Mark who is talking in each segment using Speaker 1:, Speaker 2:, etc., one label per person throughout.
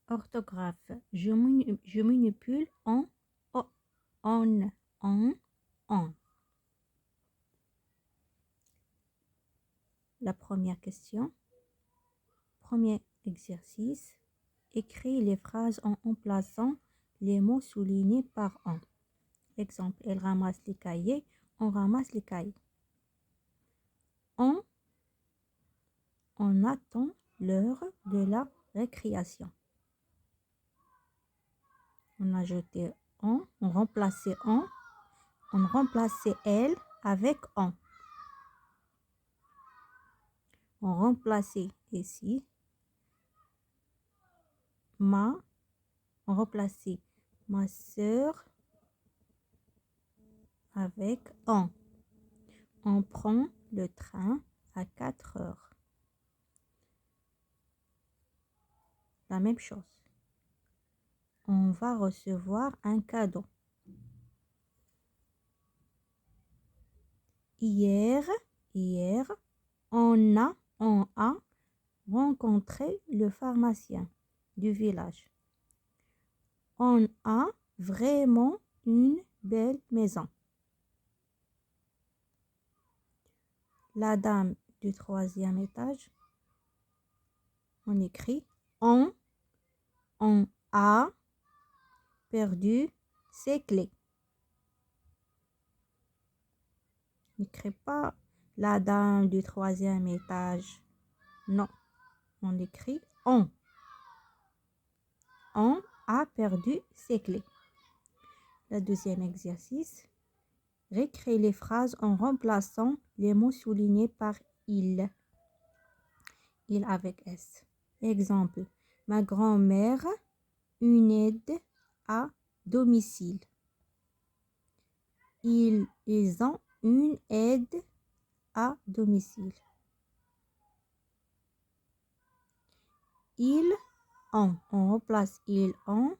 Speaker 1: Orthographe. Je manipule en, en. La première question. Premier exercice. Écris les phrases en plaçant les mots soulignés par en. Exemple, elle ramasse les cahiers, on ramasse les cahiers. On attend l'heure de la récréation. On ajoutait on remplaçait on remplaçait elle avec on. On remplaçait ici on remplaçait ma sœur avec on. On prend le train à 4 heures. La même chose. On va recevoir un cadeau. Hier, on a rencontré le pharmacien du village. On a vraiment une belle maison. La dame du 3e étage, on écrit on a perdu ses clés. N'écris pas la dame du 3e étage. Non, on écrit on. On a perdu ses clés. Le deuxième exercice. Récrée les phrases en remplaçant les mots soulignés par il. Il avec S. Exemple. Ma grand-mère, une aide à domicile. Ils ont une aide à domicile. Ils ont. On remplace ils ont.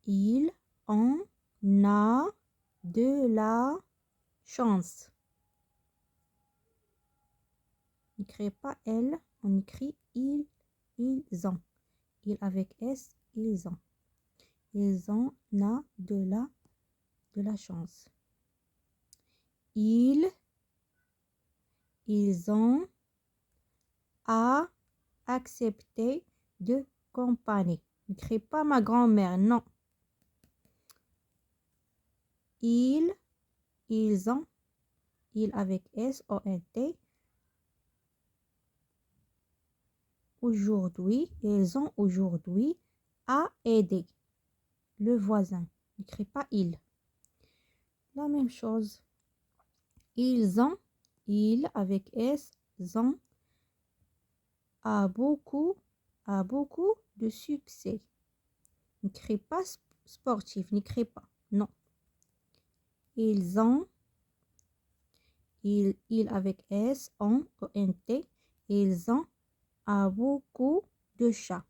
Speaker 1: Ils ont de la chance. On n'écrit pas elle, on écrit ils ont. Il avec S, ils ont. Ils ont de la chance. Ils ont accepté de compagnie. N'écris pas ma grand-mère, non. Ils ont, il avec S, O-N-T. Aujourd'hui, ils ont aujourd'hui à aider le voisin. N'écris pas il. La même chose. Ils avec S, ont a beaucoup de succès. N'écris pas sportif, n'écris pas, non. Ils ont, il avec S, ont, O-N-T, ils ont a beaucoup de chats.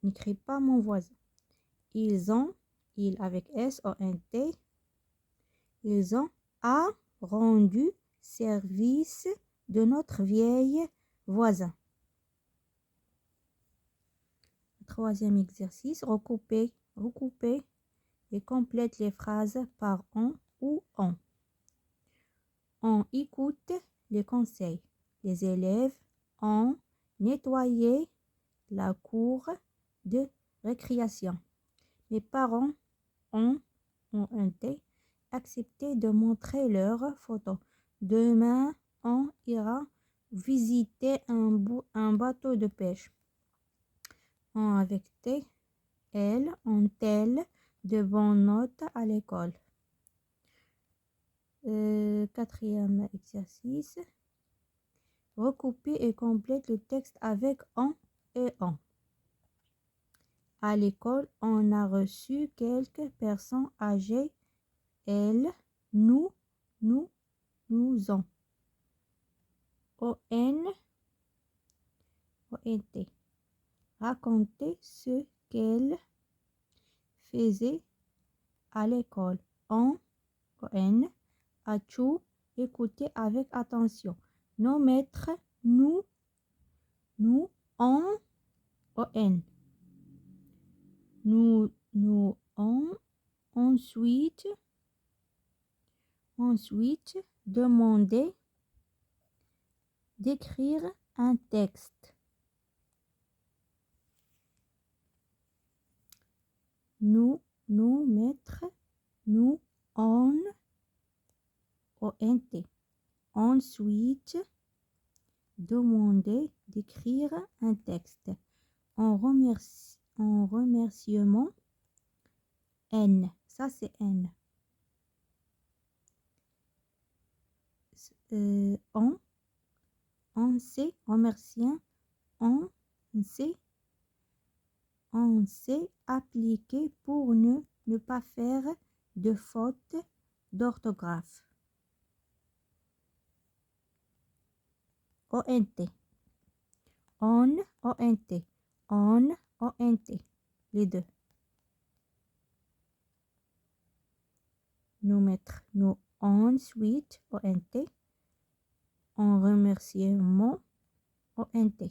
Speaker 1: N'écris pas mon voisin. Ils ont, il avec S, O-N-T, ils ont a rendu service de notre vieil voisin. Troisième exercice, recouper et complète les phrases par on ou on. On écoute les conseils. Les élèves ont nettoyé la cour de récréation. Mes parents ont accepté de montrer leurs photos. Demain, on ira visiter un bateau de pêche. On avec T, elles ont-elles de bonnes notes à l'école. Quatrième exercice. Recouper et complète le texte avec on et on. À l'école, on a reçu quelques personnes âgées. Elles, nous ont. O-N-T. Raconter ce qu'elle faisait à l'école. On, as-tu écouté avec attention? Nos maîtres nous, on, on. Nous, on, ensuite, demander d'écrire un texte. Nous, mettre, nous, on, ONT. Ensuite, demander d'écrire un texte. En remerciement, N. Ça, c'est N. On s'est remerciant, on s'est appliqué pour ne pas faire de faute d'orthographe. ONT. On, ONT. On, ONT. Les deux. Nous mettre, nous, ensuite, ONT. En remerciement, ONT.